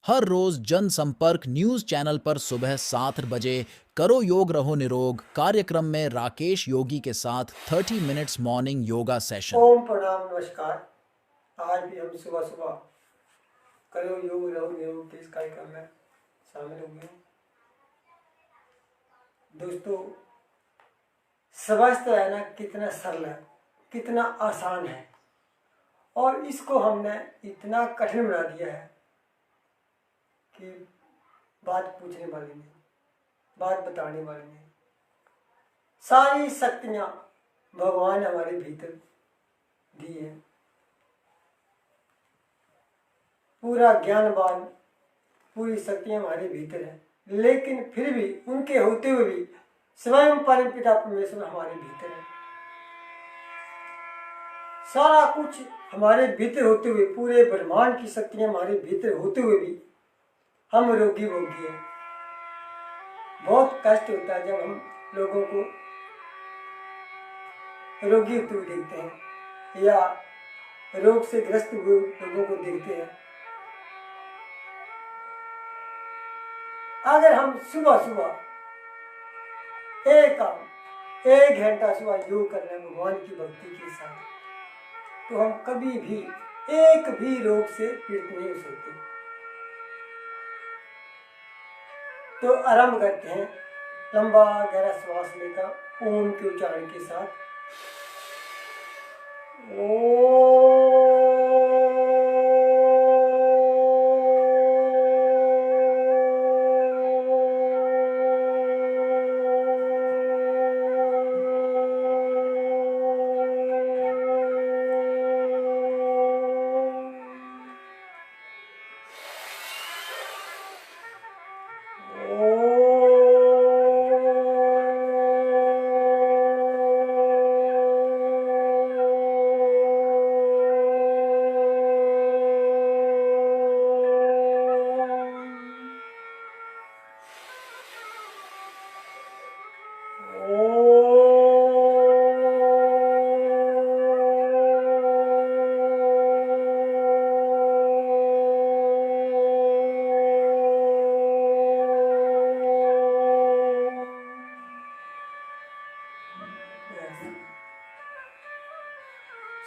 हर रोज जनसंपर्क news channel पर सुबह 7 बजे करो योग रहो निरोग कार्यक्रम में राकेश योगी के साथ 30 मिनट्स मॉर्निंग योगा सेशन। ओम प्रणाम नमस्कार। आज भी हम सुबह सुबह करो योग रहो निरोग के इस कार्यक्रम में शामिल हो गए। दोस्तों, स्वस्थ रहना कितना सरल है, कितना आसान है, और इसको हमने इतना कठिन बना दिया है कि बात पूछने वाली नहीं, बात बताने वाली नहीं। सारी शक्तियाँ भगवान हमारे भीतर दी है, पूरा ज्ञानवान, पूरी शक्तियाँ हमारे भीतर है, लेकिन फिर भी उनके होते हुए भी स्वयं परमपिता परमेश्वर हमारे भीतर है। सारा कुछ हमारे भीतर होते हुए, पूरे ब्रह्मांड की शक्तियाँ हमारे भीतर होते हुए भी हम रोगी भोगी हैं। बहुत कष्ट होता है जब हम लोगों को रोगी होते हुए देखते हैं या रोग से ग्रस्त हुए लोगों को देखते हैं। अगर हम सुबह सुबह एक घंटा सुबह योग कर रहे हैं भगवान की भक्ति के साथ, तो हम कभी भी एक भी रोग से पीड़ित नहीं हो सकते। तो आरंभ करते हैं लंबा गहरा श्वास लेकर ओम के उच्चारण के साथ।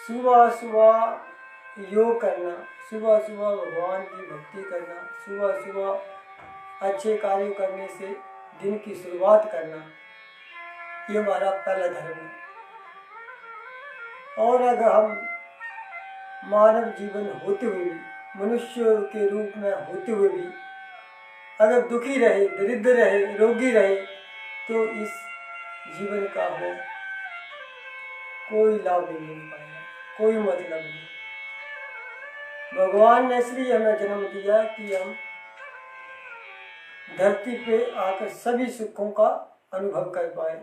सुबह सुबह योग करना, सुबह सुबह भगवान की भक्ति करना, सुबह सुबह अच्छे कार्य करने से दिन की शुरुआत करना, ये हमारा पहला धर्म है। और अगर हम मानव जीवन होते हुए भी, मनुष्य के रूप में होते हुए भी अगर दुखी रहे, दरिद्र रहे, रोगी रहे, तो इस जीवन का हमें कोई लाभ नहीं मिल पाएगा, कोई मतलब नहीं। भगवान ने इसलिए हमें जन्म दिया कि हम धरती पे आकर सभी सुखों का अनुभव कर पाए,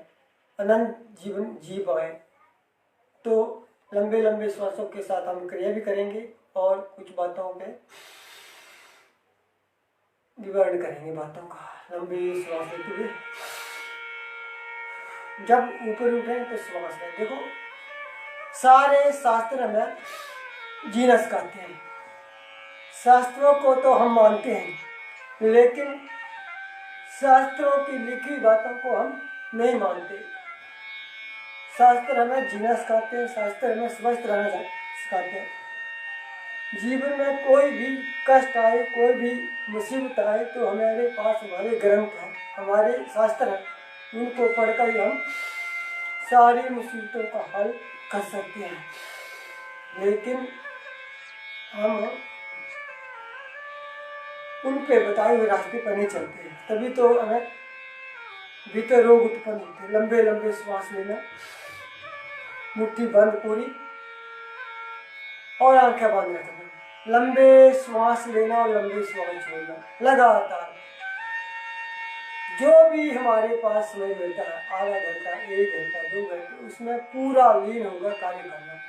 अनंत जीवन जी पाए। तो लंबे लंबे श्वासों के साथ हम क्रिया भी करेंगे और कुछ बातों पे विवरण करेंगे बातों का। लंबे श्वास लेते हुए जब ऊपर उठे तो श्वास लें। देखो, सारे शास्त्र हमें जीना सिखाते हैं। शास्त्रों को तो हम मानते हैं, लेकिन शास्त्रों की लिखी बातों को हम नहीं मानते। शास्त्र हमें जीना सिखाते हैं, शास्त्र हमें स्वस्थ रहना सिखाते हैं। जीवन में कोई भी कष्ट आए, कोई भी मुसीबत आए, तो हमारे पास हमारे ग्रंथ हैं, हमारे शास्त्र हैं, उनको पढ़कर ही हम सारी मुसीबतों का हल कर सकते हैं। लेकिन हम उन पे बताए हुए रास्ते पर नहीं चलते हैं, तभी तो हमें भीतर रोग उत्पन्न होते हैं। लंबे लंबे श्वास लेना, मुट्ठी बंद पूरी और आंखें बंद रखना, लंबे श्वास लेना और लंबे श्वास छोड़ना लगातार। जो भी हमारे पास समय मिलता है, आधा घंटा, 1 घंटा, 2 घंटे, उसमें पूरा लीन होकर कार्य करना।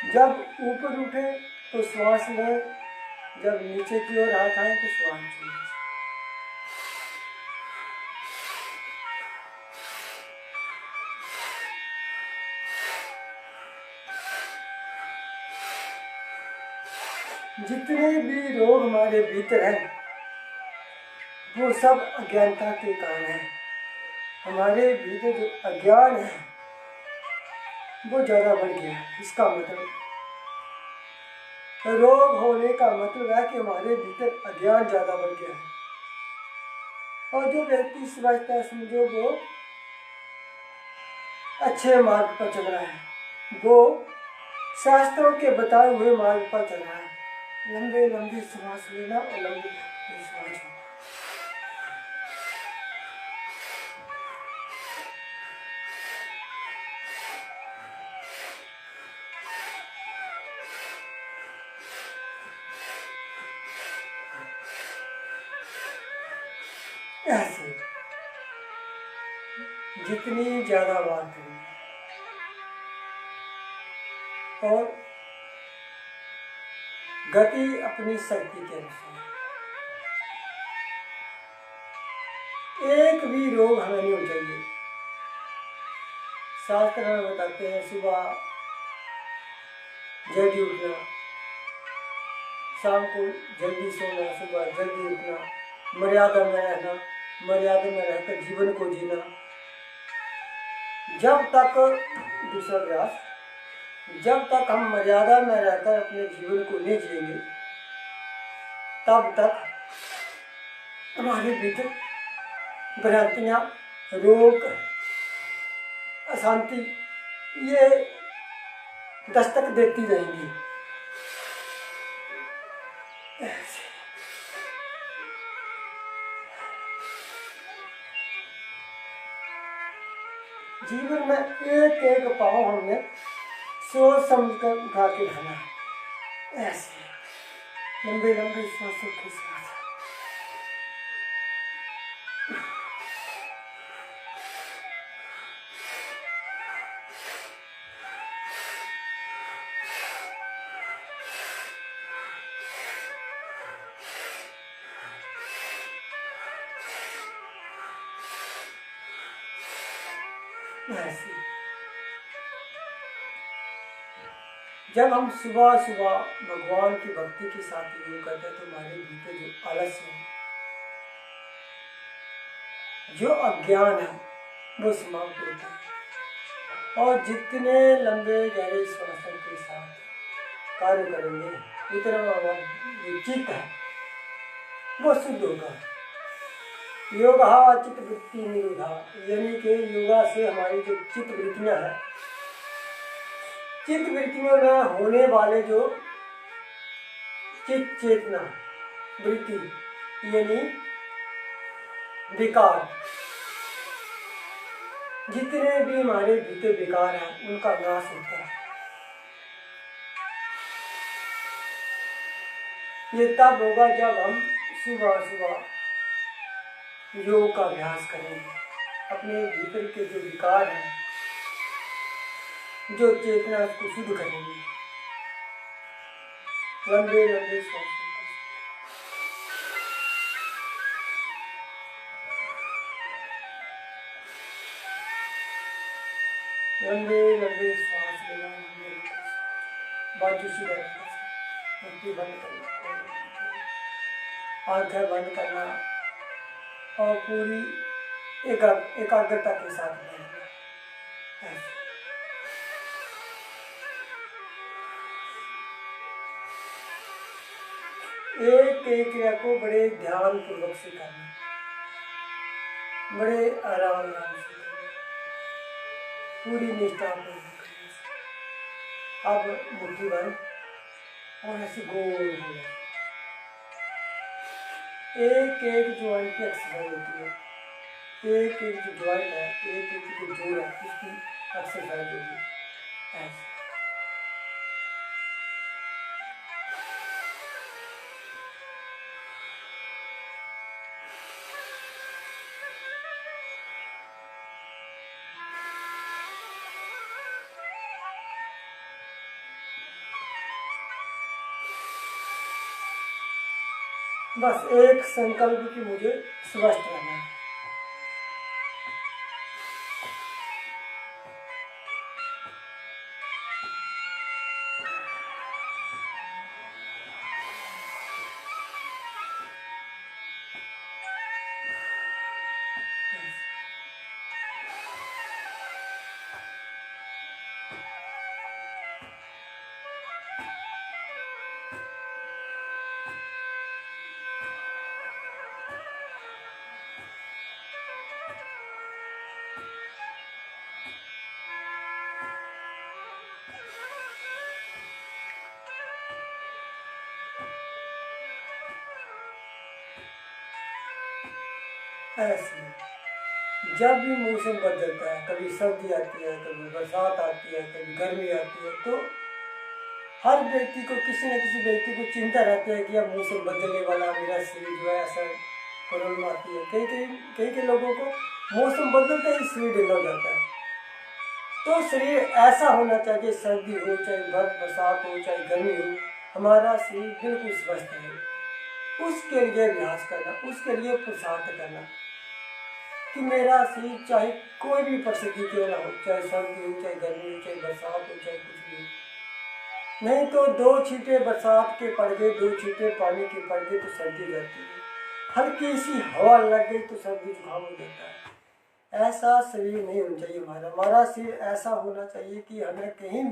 जब ऊपर उठे तो श्वास लें, जब नीचे की ओर हाथ आए तो श्वास छोड़ें। जितने भी रोग हमारे भीतर हैं वो सब अज्ञानता के कारण है। हमारे भीतर जो अज्ञान है वो ज़्यादा बढ़ गया है। इसका मतलब रोग होने का मतलब है कि हमारे भीतर अज्ञान ज़्यादा बढ़ गया है। और जो व्यक्ति समझता है, समझो वो अच्छे मार्ग पर चल रहा है, वो शास्त्रों के बताए हुए मार्ग पर चल रहा है। लंबे लंबे श्वास लेना और लंबे श्वास छोड़ना। ऐसे जितनी ज्यादा बात करें और गति अपनी शक्ति के अनुसार, एक भी रोग हमें नहीं होना चाहिए। शास्त्र हमें बताते हैं सुबह जल्दी उठना, शाम को जल्दी सोना, सुबह जल्दी उठना, मर्यादा में रहना, मर्यादा में रहकर जीवन को जीना। जब तक दूसरा प्रयास, जब तक हम मर्यादा में रहकर अपने जीवन को नहीं जिएंगे तब तक हमारे भीतर भ्रांतियाँ, रोग, अशांति ये दस्तक देती रहेंगी। जीवन में एक एक पाँव हमने सोच समझ कर उठा के रहना है। ऐसे लंबे लंबे सांसों के साथ ऐसे जब हम सुबह सुबह भगवान की भक्ति के साथ योग करते हैं तो हमारे भीतर जो आलस्य है, जो अज्ञान है वो समाप्त होता है। और जितने लंबे गहरे श्वासों के साथ कार्य करेंगे उतना हमारा जो चित्त है वो शुद्ध होगा। योगा चित्त वृत्ति निरोधा, यानी कि योगा से हमारी जो चित्त वृत्तियाँ हैं, चित्त वृत्तियों में होने वाले जो चित्त चेतना वृत्ति यानी विकार, जितने भी हमारे भीतर विकार हैं उनका नाश होता है। ये तब होगा जब हम सुबह सुबह योग का अभ्यास करेंगे। अपने भीतर के जो विकार हैं, जो चेतना को शुद्ध करेंगे। लंबे लंबे श्वास, लंबे लंबे श्वास लेना, बाजू सीधा मुट्ठी बंद करना, आंखें बंद करना और पूरी एकाग्रता के साथ बैठना। ऐसे एक एक क्रिया को बड़े ध्यान पूर्वक से करना, बड़े आराम आराम से करना, पूरी निष्ठा पूर्वक करना। अब मुट्ठी बंद और ऐसे गोल हो जाए। एक एक ज्वाइंट की एक्सरसाइज होती है, एक एक जो ज्वाइंट है, एक एक जो जोड़ है उसकी एक्सरसाइज होगी। ऐसे बस एक संकल्प की मुझे स्वस्थ रहना है। ऐसे जब भी मौसम बदलता है, कभी सर्दी आती है, कभी बरसात आती है, कभी गर्मी आती है, तो हर व्यक्ति को, किसी न किसी व्यक्ति को चिंता रहती है कि अब मौसम बदलने वाला, मेरा शरीर जो है ऐसा प्रॉब्लम आती है। कई लोगों को मौसम बदलते ही शरीर ढीला हो जाता है। तो शरीर ऐसा होना चाहिए, सर्दी हो चाहे बरसात हो चाहे गर्मी हो, हमारा शरीर बिल्कुल स्वस्थ है। उसके लिए अभ्यास करना, उसके लिए पुरुषार्थ करना कि मेरा शरीर चाहे कोई भी परिस्थिति क्यों ना हो, चाहे सर्दी हो चाहे गर्मी हो चाहे बरसात हो चाहे कुछ भी हो। नहीं तो 2 छींटे बरसात के पड़ गए, 2 छींटे पानी के पड़ गए तो सर्दी रहती है, हल्की सी हवा लग गई तो सर्दी जुकाम हो जाता है। ऐसा शरीर नहीं होना चाहिए हमारा शरीर ऐसा होना चाहिए कि हमें कहीं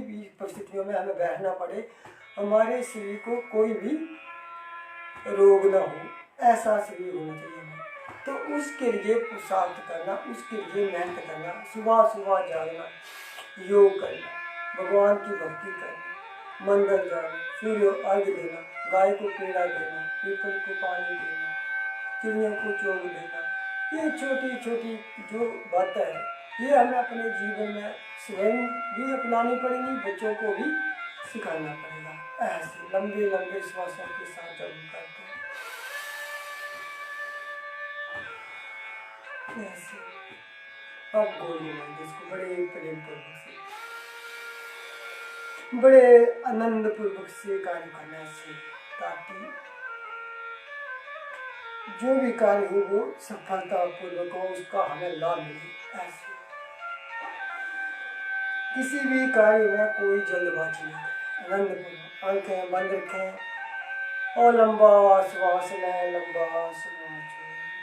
भी परिस्थितियों में हमें बैठना पड़े, हमारे शरीर को कोई भी रोग ना हो, ऐसा शरीर होना चाहिए हमें। तो उसके लिए पुरुषार्थ करना, उसके लिए मेहनत करना, सुबह सुबह जागना, योग करना, भगवान की भक्ति करना, मंदिर जाना, सूर्य अर्घ्य देना, गाय को पेड़ा देना, पीपल को पानी देना, चिड़ियों को चोग देना, ये छोटी छोटी जो बातें हैं, ये हमें अपने जीवन में स्वयं भी अपनानी पड़ेंगी, बच्चों को भी सिखाना पड़ेगा। ऐसे लंबे लंबे श्वासों के साथ जब हम करते हैं, ऐसे अब गोल घुमाएंगे इसको बड़े प्रेम पूर्वक से, बड़े आनंद पूर्वक से कार्य करना से, ताकि जो भी कार्य हो वो सफलता पूर्वक हो, उसका हमें लाभ मिले। ऐसे किसी भी कार्य में कोई जल्दबाजी नहीं करें, आनंद पूर्वक आंखें बंद रखें और लंबा श्वास लें, लंबा श्वास छोड़ें,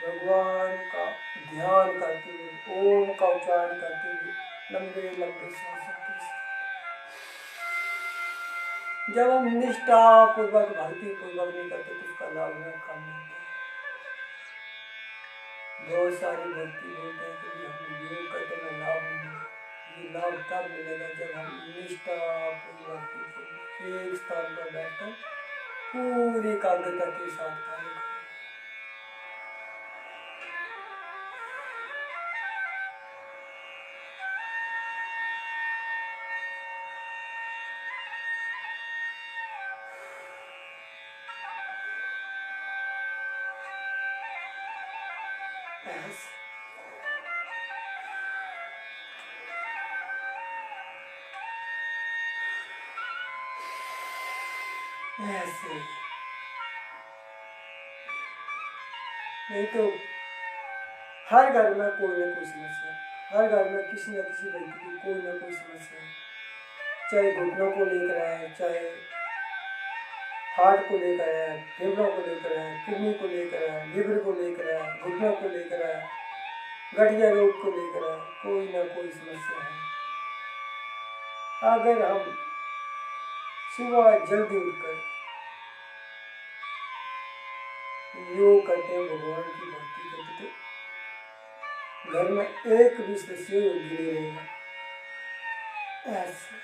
भगवान का ध्यान करते हुए, ओम का उच्चारण करते हुए लंबे लंबे श्वासों के साथ। जब हम निष्ठा पूर्वक भक्ति पूर्वक नहीं करते तो उसका लाभ हमें कम मिलता है। बहुत सारी भक्ति बोलते हैं कि हम योग करते हैं लाभ नहीं मिलेगा, ये लाभ तब मिलेगा जब हम निष्ठा पूर्वक एक स्थान पर बैठकर पूरी एकाग्रता के साथ कार्य करें। ऐसे नहीं तो हर घर में कोई ना कोई समस्या, हर घर में किसी न किसी व्यक्ति की कोई ना कोई समस्या है, चाहे घुटनों को लेकर है, चाहे हार्ट को लेकर है, फेफड़ों को लेकर है, किडनी को लेकर है, लिवर को लेकर है, घुटनों को लेकर है, गठिया रोग को लेकर है, कोई ना कोई समस्या है। अगर हम सुबह जल्दी उठकर योग करते हैं, भगवान की भक्ति करते तो घर में एक भी सदस्य योगी नहीं रहेगा। ऐसे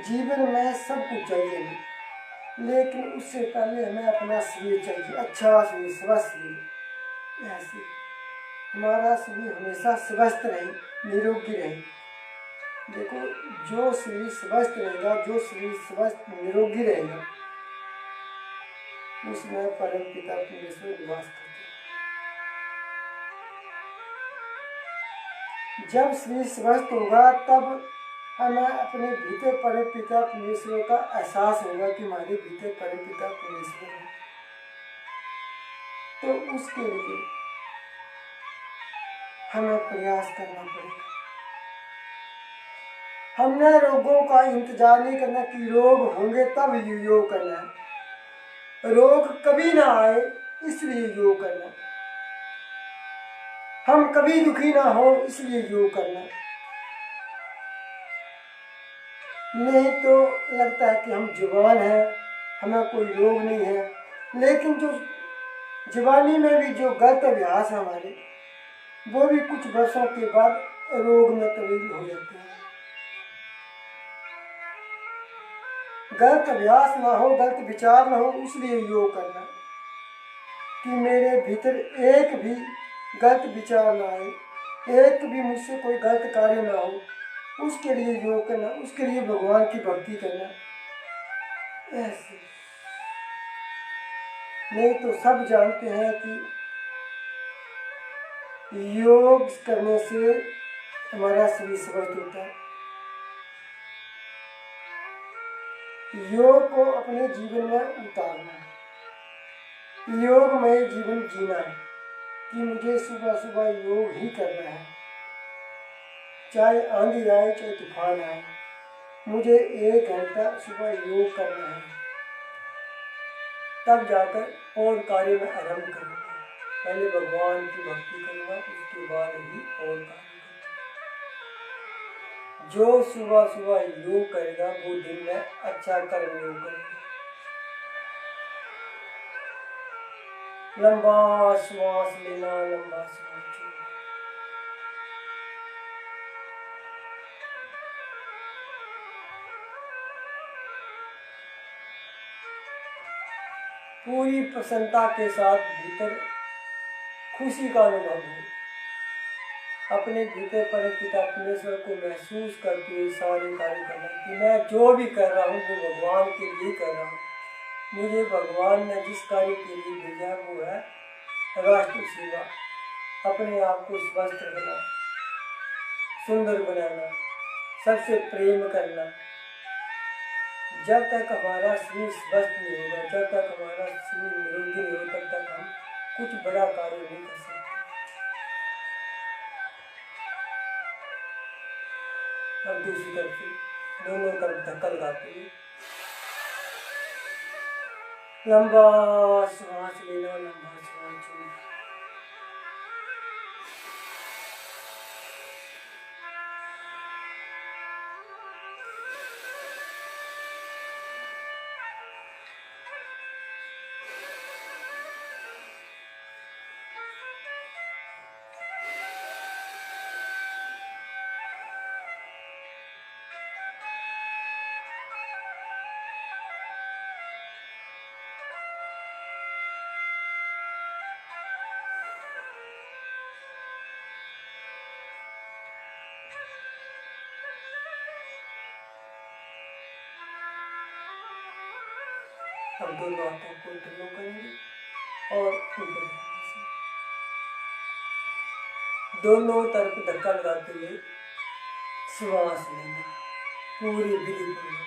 जीवन में सब कुछ चाहिए, लेकिन उससे पहले हमें अपना शरीर चाहिए, अच्छा शरीर, स्वस्थ शरीर। ऐसे हमारा शरीर हमेशा स्वस्थ रहे, निरोगी रहे। देखो, जो शरीर स्वस्थ रहेगा, जो शरीर स्वस्थ निरोगी रहेगा, उसमें परम पिता परमेश्वर निवास करते हैं। जब शरीर स्वस्थ होगा तब हमें अपने भीतर परम पिता परमेश्वर का एहसास होगा कि हमारे भीतर परम पिता परमेश्वर है। तो उसके लिए हमें प्रयास करना पड़ेगा। हमने रोगों का इंतजार नहीं करना कि रोग होंगे तब योग करना है, रोग कभी ना आए इसलिए योग करना, हम कभी दुखी ना हो इसलिए योग करना। नहीं तो लगता है कि हम जवान हैं, हमें कोई रोग नहीं है, लेकिन जो जवानी में भी जो गलत अभ्यास है हमारे, वो भी कुछ वर्षों के बाद रोग में तब्दील हो जाते हैं। गलत अभ्यास ना हो, गलत विचार ना हो, इसलिए योग करना कि मेरे भीतर एक भी गलत विचार ना आए, एक भी मुझसे कोई गलत कार्य ना हो, उसके लिए योग करना, उसके लिए भगवान की भक्ति करना। ऐसे नहीं तो सब जानते हैं कि योग करने से हमारा शरीर स्वस्थ होता है। योग को अपने जीवन में उतारना है, योगमय जीवन जीना है कि मुझे सुबह सुबह योग ही करना है, चाहे आंधी आए चाहे तूफान आए, मुझे 1 घंटा सुबह योग करना है। तब जाकर और कार्य में आरंभ करूँगा। पहले भगवान की भक्ति करूँगा, उसके बाद ही और कार्य करूँगा। जो सुबह सुबह योग करेगा वो दिन में अच्छा कर्म योग करेगा। लंबा श्वास लेना, लंबा श्वास छोड़ना। पूरी प्रसन्नता के साथ भीतर खुशी का अनुभव हो, अपने भीतर परमपिता परमेश्वर को महसूस करते हुए सारे कार्य करना कि मैं जो भी कर रहा हूँ वो भगवान के लिए कर रहा हूँ। मुझे भगवान ने जिस कार्य के लिए भेजा वो है राष्ट्र सेवा, अपने आप को स्वस्थ रखना, सुंदर बनाना, सबसे प्रेम करना। जब तक हमारा शरीर स्वस्थ नहीं होगा, जब तक हमारा शरीर निरोगी नहीं हो, तब तक हम कुछ बड़ा कार्य नहीं कर सकते। अब दूसरी तरफ से दोनों तरफ धक्का लगाते हुए लंबा श्वास लेना, लंबा श्वास छोड़ना। अब दोनों हाथों को इंटरलॉक करेंगे और ऊपर दोनों तरफ धक्का लगाते हुए श्वास लेना, पूरी विधि पूर्वक।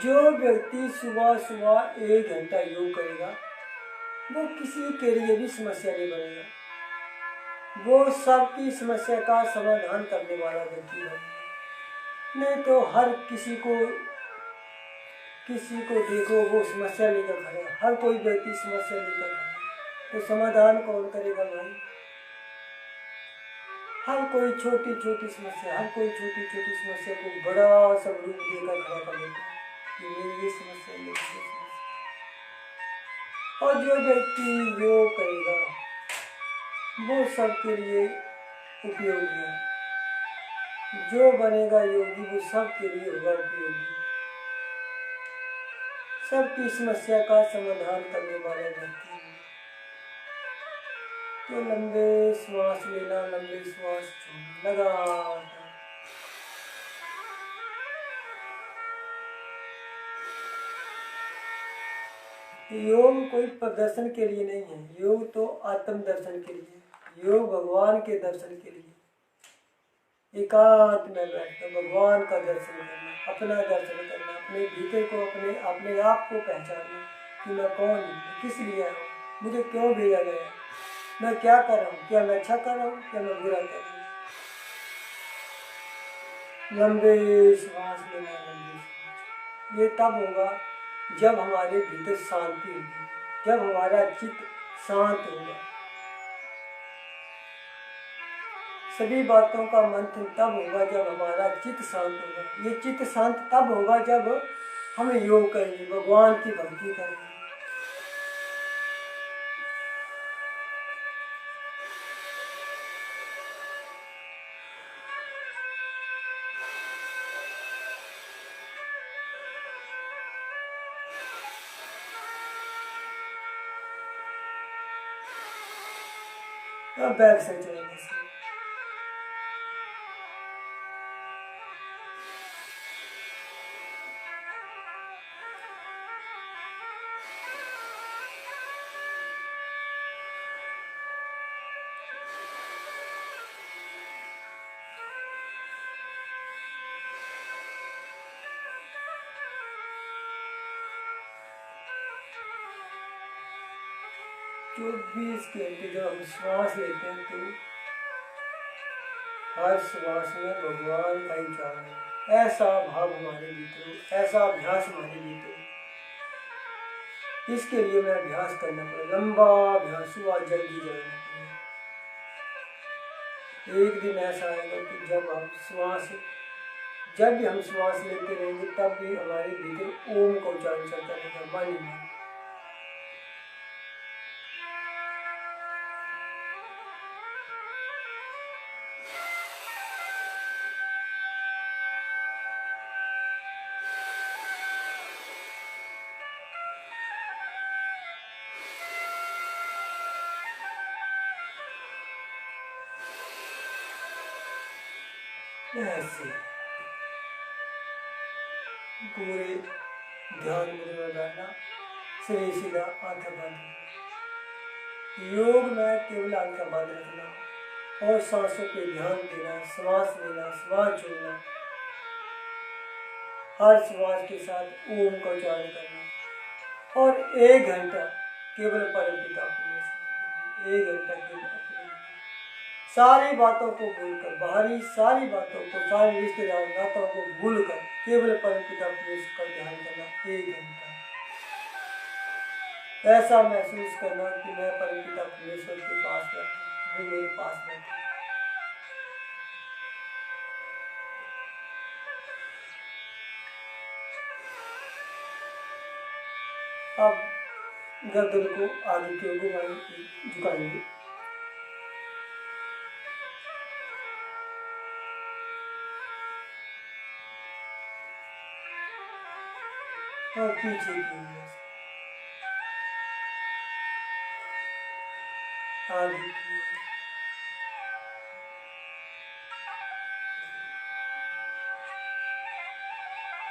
जो व्यक्ति सुबह सुबह 1 घंटा योग करेगा वो किसी के लिए भी समस्या नहीं बनेगा, वो सबकी समस्या का समाधान करने वाला व्यक्ति है। नहीं तो हर किसी को देखो वो समस्या लेकर खड़ा है, हर कोई व्यक्ति समस्या लेकर खड़ा है, तो समाधान कौन करेगा भाई? हर कोई छोटी छोटी समस्या, हर कोई छोटी छोटी समस्या को बड़ा सब रूप देकर खड़ा कर देता है कि मेरी ये समस्या, मेरी ये समस्या। और जो व्यक्ति योग करेगा वो सबके लिए उपयोगी है, जो बनेगा योगी वो सबके लिए होगा उपयोगी, सबकी समस्या का समाधान करने वाला व्यक्ति है। तो लंबे श्वास लेना, लंबे श्वास छोड़ना लगातार। योग कोई प्रदर्शन के लिए नहीं है, योग तो आत्म दर्शन के लिए, योग भगवान के दर्शन के लिए। एकांत में बैठकर भगवान का दर्शन करना, अपना दर्शन करना, अपने भीतर को, अपने आप को पहचानना कि मैं कौन हूँ, किस लिए आया हूँ, मुझे क्यों भेजा गया, मैं क्या कर रहा हूँ, क्या मैं अच्छा कर रहा हूँ, क्या मैं बुरा कर रहा हूँ। लंबे श्वास लेना, लंबे श्वास। ये तब होगा जब हमारे भीतर शांति होगी, जब हमारा चित्त शांत होगा, सभी बातों का मंथन तब होगा जब हमारा चित्त शांत होगा। ये चित्त शांत तब होगा जब हम योग करेंगे, भगवान की भक्ति करेंगे। अब बैक से चलेंगे से। जो 20 घंटे जब हम श्वास लेते हैं तो हर श्वास में भगवान का ही उच्चारण है। ऐसा भाव हमारे भीतर हो, ऐसा अभ्यास हमारे भीतर हो। इसके लिए मैं अभ्यास करना पड़ेगा, लंबा अभ्यास हुआ, जल्दी जाना पड़ेगा। एक दिन ऐसा आएगा कि जब भी हम श्वास लेते रहेंगे तब भी हमारे भीतर ओम का उच्चारण चलता रहेगा, मन ही मन। ऐसे पूरे ध्यान मुद्रा में बैठना, शरीर सीधा, आंखें बंद। योग में केवल आंखें बंद रखना और सांसों पे ध्यान देना, श्वास लेना, श्वास छोड़ना। हर श्वास के साथ ओम का उच्चारण करना और 1 घंटा केवल परमपिता परमेश्वर, 1 घंटा केवल अपने सारी बातों को भूलकर, बाहरी सारी बातों को, सारी रिश्तेदार नातों को भूलकर केवल परमपिता परमेश्वर का ध्यान करना 1 घंटा। ऐसा महसूस करना कि मैं परमपिता परमेश्वर के पास बैठा, वो मेरे पास बैठा। अब गर्दन को आगे की ओर झुकाएंगे। और पीछे की ओर आगे की ओर,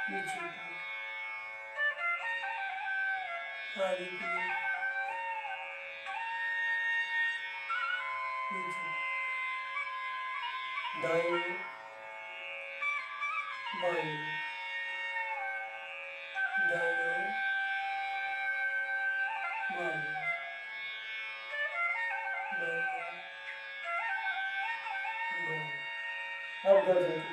पीछे की ओर, आगे की ओर, पीछे, दाएं ओर, बाएं ओर, दाएं ओर, बाएं ओर, दाएं ओर, बाएं ओर। अब गर्दन को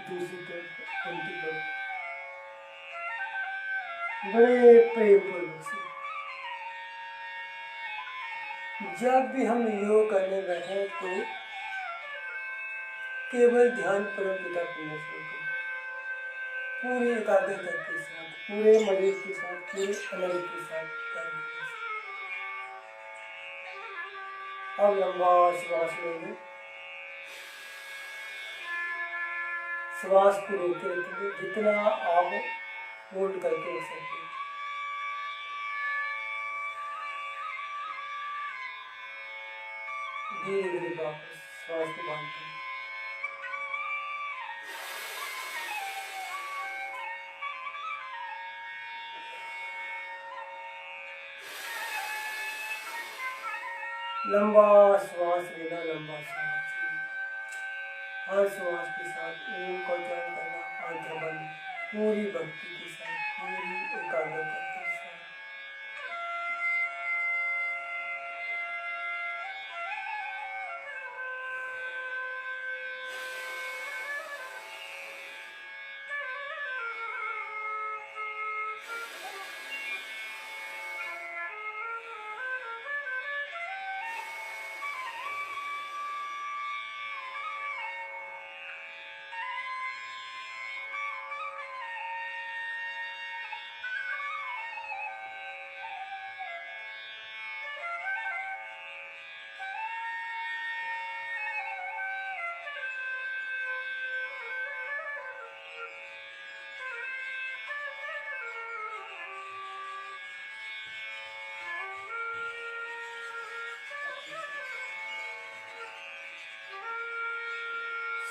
दूसरी तरफ उल्टी करो, बड़े प्रेम पूर्वक से। जब भी हम योग करने बैठे तो केवल ध्यान परमपिता परमेश्वर को पूरी एकाग्रता के साथ, पूरे मजे के साथ, पूरे आनंद के साथ करना। अब लंबा श्वास लेंगे, श्वास को रोके रखेंगे जितना आप होल्ड करके रख सकते हैं। धीरे धीरे वापस श्वास को बांध करें। लंबा श्वास लेना, लंबा श्वास लेना। हर श्वास के साथ ओम का उच्चारण करना, आंखें बंद, पूरी भक्ति के साथ, पूरी एकाग्रता के साथ।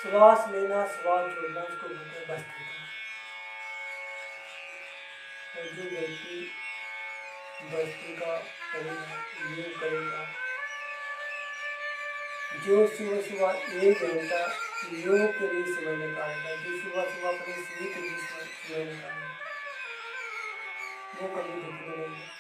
श्वास लेना, श्वास छोड़ना, इसको बोलते हैं भस्त्रिका। और जो व्यक्ति भस्त्रिका करेगा, योग करेगा, जो सुबह सुबह 1 घंटा योग के लिए समय निकालेगा, जो सुबह सुबह अपने शरीर के लिए समय निकालेगा, वो कभी दुखी नहीं है।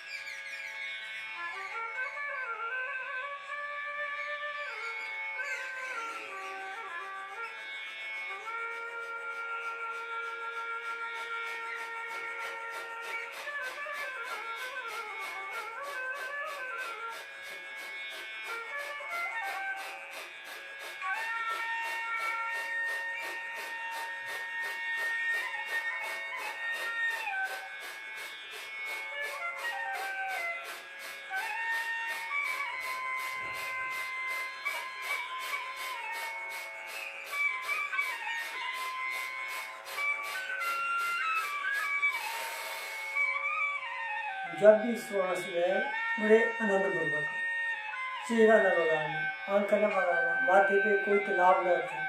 जब भी श्वास लें बड़े आनंद पूर्वक, चेहरा न लगाना, आंख न लगाना, माथे पे कोई तनाव न रखें,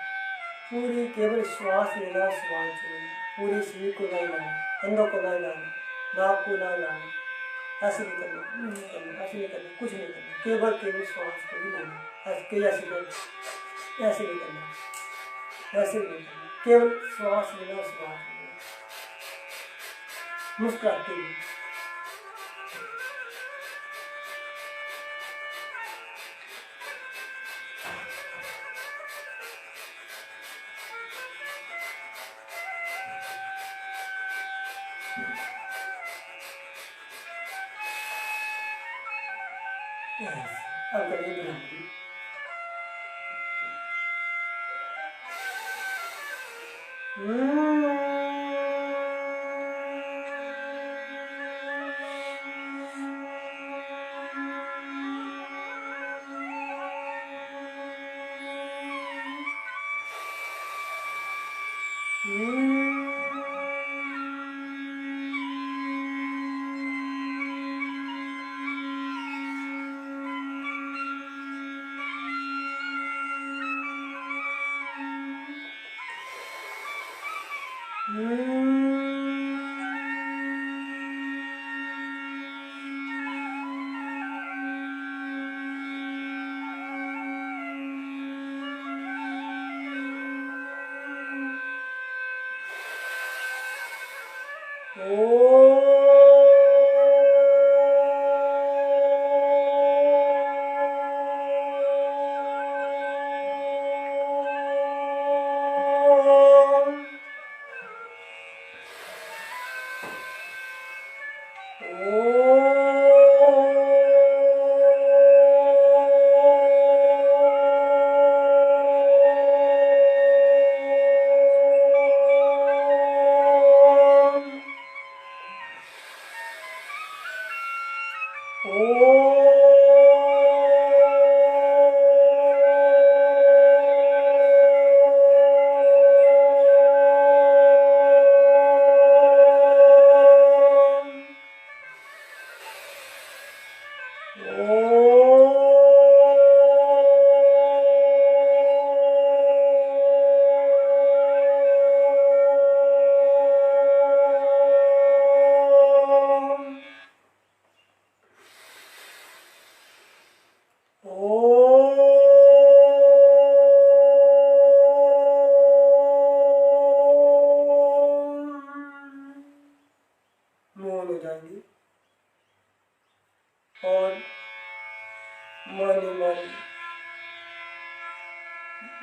पूरी केवल श्वास लेना, श्वास छोड़ना, पूरे शरीर को नहीं लाना, कंधों को नहीं लाना, नाक को नहीं लाना, ऐसे नहीं करना, नहीं करना, ऐसे नहीं करना, कुछ नहीं करना, केवल केवल श्वास को ही लेना। ऐसे नहीं करना, ऐसे नहीं करना, केवल श्वास लेना, श्वास लेना, मुस्कुराते हुए। अब करिए भ्रामरी।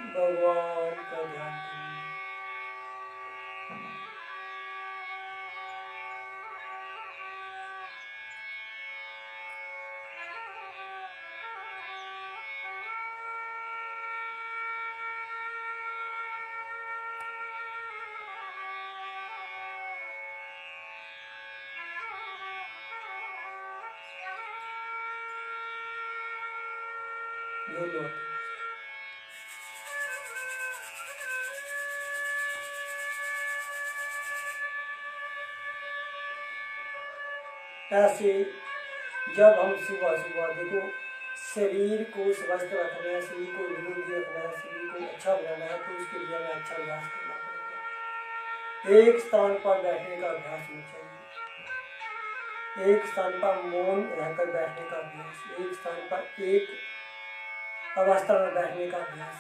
भगवान का ध्यान करेंगे। दोनों हाथों ऐसे जब हम सुबह सुबह देखो शरीर को स्वस्थ रखना है, शरीर को निरोगी रखना है, शरीर को अच्छा बनाना है, तो उसके लिए हमें अच्छा अभ्यास करना पड़ेगा। एक स्थान पर बैठने का अभ्यास होना चाहिए, एक स्थान पर मौन रहकर बैठने का अभ्यास, एक स्थान पर एक अवस्था में बैठने का अभ्यास।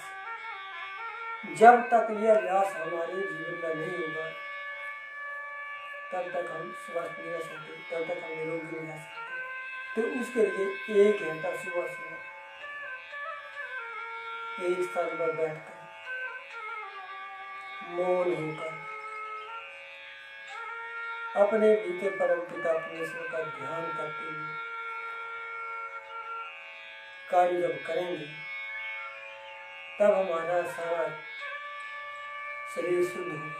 जब तक यह अभ्यास हमारे जीवन में नहीं होगा तब तक हम स्वस्थ नहीं रह सकते, तब तक हम निरोगी नहीं रह सकते। तो उसके लिए 1 घंटा सुबह सुबह एक स्थान पर बैठकर मौन होकर अपने भीतर परम पिता परमेश्वर का ध्यान करते हुए कार्य जब करेंगे तब हमारा सारा शरीर शुद्ध होगा,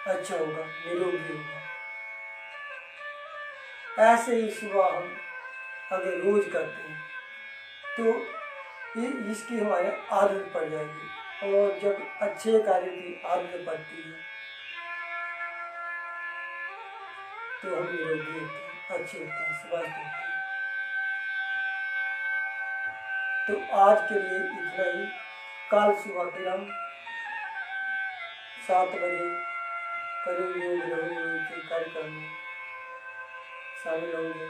अच्छा होगा, निरोगी होगा। ऐसे ही सुबह हम अगर रोज करते हैं तो इसकी हमारे आदत पड़ जाएगी, और जब अच्छे कार्य की आदत पड़ती है तो हम निरोगी होते हैं, अच्छे होते हैं, स्वस्थ होते हैं। तो आज के लिए इतना ही। कल सुबह फिर हम 7 बजे करो योग रहो के कार्यक्रम में शामिल होंगे।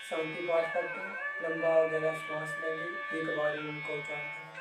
शांति पाठ करते हैं, लंबा और गहरा श्वास लेंगे, एक बार उनको उच्चारण करें।